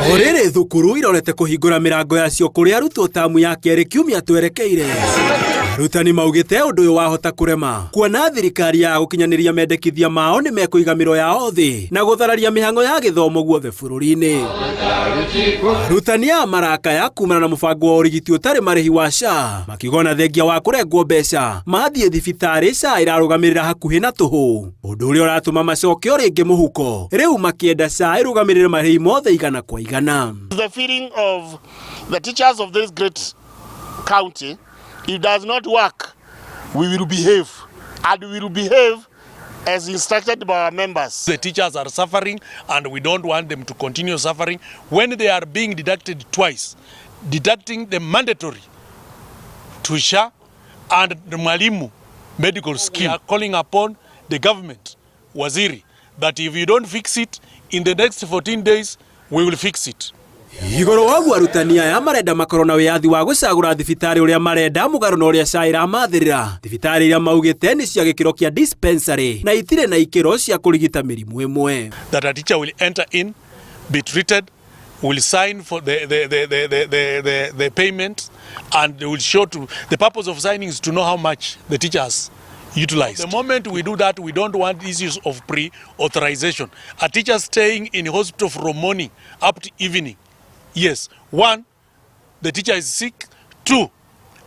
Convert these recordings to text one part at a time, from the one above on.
Orere thukuru irorete kuhingura mirango yacio kuri arutwo tamu ya keri kiumia twerekeire. Arutani maugite undu uyu wahota kurema kuona thirikari ya gukinyaniria mendekithia mao ni mekuigamiro yao thi na guthararia mihango ya githomo guothe bururi-ini. Arutani a maraka ya kuumana na mubango wa urigiti utari marihi wa SHA makigona thengia wa kurengwo mbeca mathie thibitari SHA irarugamirira hakuhi na tuhu undu uria uratuma macokio ringi muhuko riu makienda SHA irugamirire marihi mothe igana kwa igana. The feeling of the teachers of this great county, it does not work, we will behave, and we will behave as instructed by our members. The teachers are suffering and we don't want them to continue suffering when they are being deducted twice, deducting the mandatory to SHA and the Mwalimu medical scheme. We are calling upon the government, Waziri, that if you don't fix it in the next 14 days, we will fix it. Igoro wagu arutani aya marenda makoro na wiathi wa gucagura thibitari uria marenda mugaru na uria SHA iramathirira thibitari iria maugite ni cia gikiro kia dispensary na itire na ikiro cia kurigita mirimu imwe. That a teacher will enter in, be treated, will sign for the payment, and they will show to the purpose of signing is to know how much the teacher has utilized. The moment we do that, we don't want issues of pre-authorization. A teacher staying in hospital from morning up to evening. Yes, one, the teacher is sick. Two,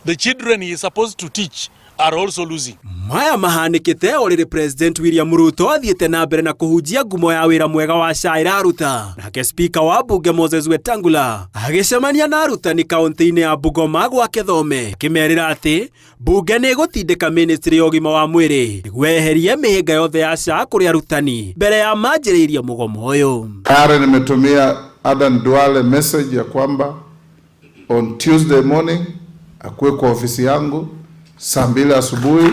the children he is supposed to teach are also losing. Maya mahanikite oriri President William Ruto athiete na mbere na kuhunjia ngumo ya wira mwega wa SHA iraruta. Nake Speaker wa bunge Moses Wetangula agicemania na arutani kaunti-ini ya Bungoma gwake Thome kimerira ati bunge ni gutindika ministry ya ugima wa mwiri niguo eherie mihinga yothe ya SHA kuri arutani mbere ya manjiriirie mugomo uyu. Tayari nimetumia Adan Duale message ya kwamba on Tuesday morning akuwe kwa ofisi yangu saa 2 asubuhi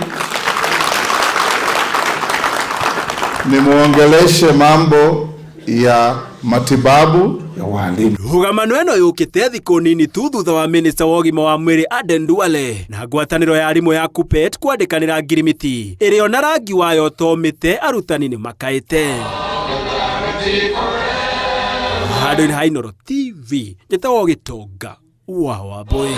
nimuongeleshe mambo ya matibabu ya walimu. Rugamano eno yukite thiku nini tu thutha wa minister wa ugima wa mwiri Adan Duale na ngwataniro ya arimu ya KUPPET kwandikanira ngirimiti irio na rangi wayo tomite arutani ni makaite. Handũ-inĩ ha Inooro TV njĩtagwo Gĩtonga wa Wambũi.